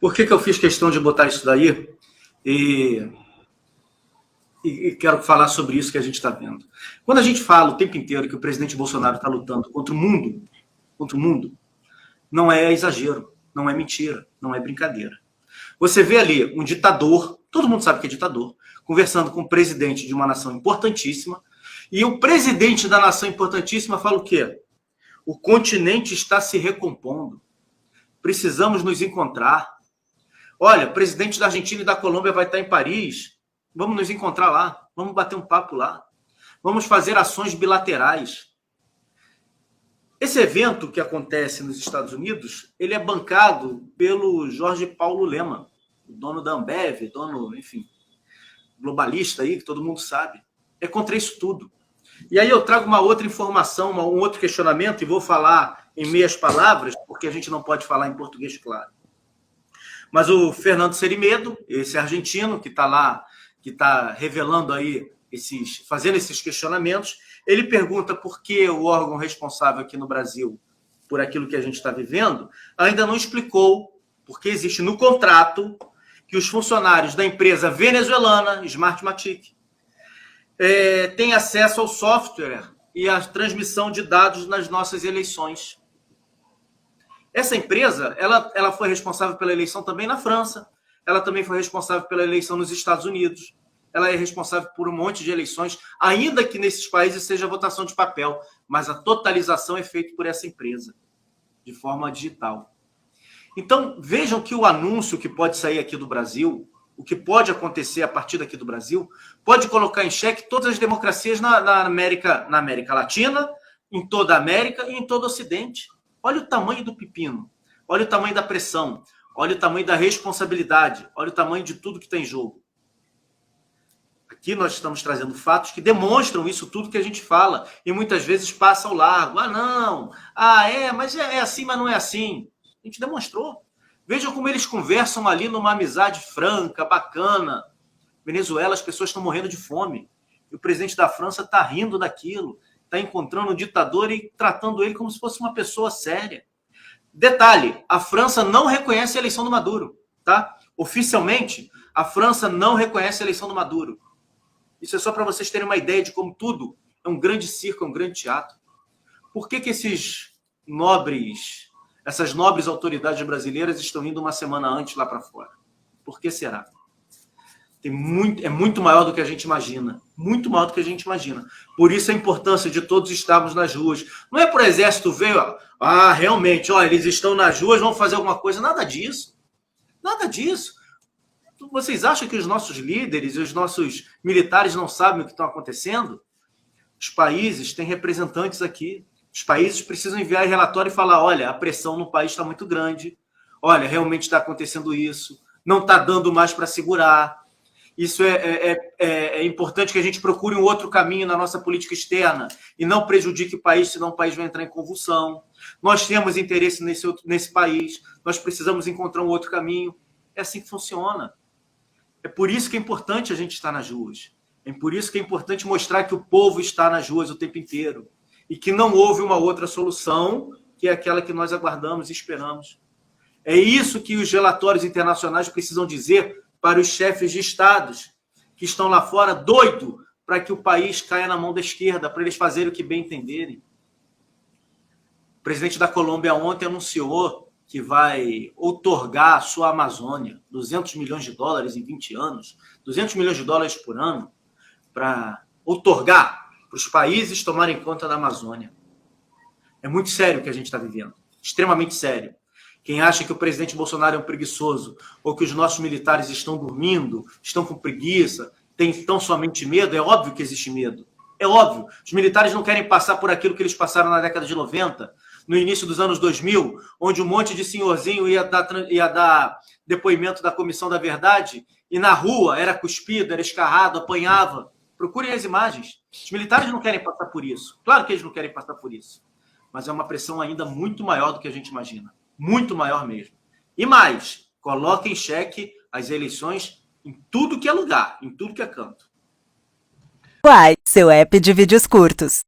Por que eu fiz questão de botar isso daí? E, e quero falar sobre isso que a gente está vendo. Quando a gente fala o tempo inteiro que o presidente Bolsonaro está lutando contra o mundo, não é exagero, não é mentira, não é brincadeira. Você vê ali um ditador, todo mundo sabe que é ditador, conversando com o presidente de uma nação importantíssima, e o presidente da nação importantíssima fala o quê? O continente está se recompondo. Precisamos nos encontrar. Olha, o presidente da Argentina e da Colômbia vai estar em Paris. Vamos nos encontrar lá. Vamos bater um papo lá. Vamos fazer ações bilaterais. Esse evento que acontece nos Estados Unidos, ele é bancado pelo Jorge Paulo Lemann, o dono da Ambev, dono, enfim, globalista aí, que todo mundo sabe. É contra isso tudo. E aí eu trago uma outra informação, um outro questionamento, e vou falar em meias palavras, porque a gente não pode falar em português, claro. Mas o Fernando Serimedo, esse argentino que está lá, que está revelando aí, fazendo esses questionamentos, ele pergunta por que o órgão responsável aqui no Brasil por aquilo que a gente está vivendo ainda não explicou, porque existe no contrato que os funcionários da empresa venezuelana, Smartmatic, têm acesso ao software e à transmissão de dados nas nossas eleições. Essa empresa, ela foi responsável pela eleição também na França, ela também foi responsável pela eleição nos Estados Unidos, ela é responsável por um monte de eleições, ainda que nesses países seja votação de papel, mas a totalização é feita por essa empresa, de forma digital. Então, vejam que o anúncio que pode sair aqui do Brasil, o que pode acontecer a partir daqui do Brasil, pode colocar em xeque todas as democracias na América Latina, em toda a América e em todo o Ocidente. Olha o tamanho do pepino, olha o tamanho da pressão, olha o tamanho da responsabilidade, olha o tamanho de tudo que está em jogo. Aqui nós estamos trazendo fatos que demonstram isso tudo que a gente fala e muitas vezes passa ao largo. Ah, não, mas é assim, mas não é assim. A gente demonstrou. Vejam como eles conversam ali numa amizade franca, bacana. Venezuela, as pessoas estão morrendo de fome. E o presidente da França está rindo daquilo, está encontrando um ditador e tratando ele como se fosse uma pessoa séria. Detalhe, a França não reconhece a eleição do Maduro, tá? Oficialmente, a França não reconhece a eleição do Maduro. Isso é só para vocês terem uma ideia de como tudo é um grande circo, é um grande teatro. Por que essas nobres autoridades brasileiras estão indo uma semana antes lá para fora? Por que será? É muito maior do que a gente imagina. Muito maior do que a gente imagina. Por isso a importância de todos estarmos nas ruas. Não é por exército veio, realmente, eles estão nas ruas, vão fazer alguma coisa. Nada disso. Nada disso. Vocês acham que os nossos líderes e os nossos militares não sabem o que está acontecendo? Os países têm representantes aqui. Os países precisam enviar relatório e falar, olha, a pressão no país está muito grande. Olha, realmente está acontecendo isso. Não está dando mais para segurar. Isso é importante que a gente procure um outro caminho na nossa política externa e não prejudique o país, senão o país vai entrar em convulsão. Nós temos interesse nesse país. Nós precisamos encontrar um outro caminho. É assim que funciona. É por isso que é importante a gente estar nas ruas. É por isso que é importante mostrar que o povo está nas ruas o tempo inteiro e que não houve uma outra solução que é aquela que nós aguardamos e esperamos. É isso que os relatórios internacionais precisam dizer para os chefes de estados que estão lá fora doido para que o país caia na mão da esquerda, para eles fazerem o que bem entenderem. O presidente da Colômbia ontem anunciou que vai outorgar a sua Amazônia, 200 milhões de dólares em 20 anos, 200 milhões de dólares por ano, para outorgar para os países tomarem conta da Amazônia. É muito sério o que a gente está vivendo, extremamente sério. Quem acha que o presidente Bolsonaro é um preguiçoso ou que os nossos militares estão dormindo, estão com preguiça, tem tão somente medo, é óbvio que existe medo. É óbvio. Os militares não querem passar por aquilo que eles passaram na década de 90, no início dos anos 2000, onde um monte de senhorzinho ia dar depoimento da Comissão da Verdade e na rua era cuspido, era escarrado, apanhava. Procurem as imagens. Os militares não querem passar por isso. Claro que eles não querem passar por isso. Mas é uma pressão ainda muito maior do que a gente imagina. Muito maior mesmo. E mais, coloque em xeque as eleições em tudo que é lugar, em tudo que é canto. Uai, seu app de vídeos curtos.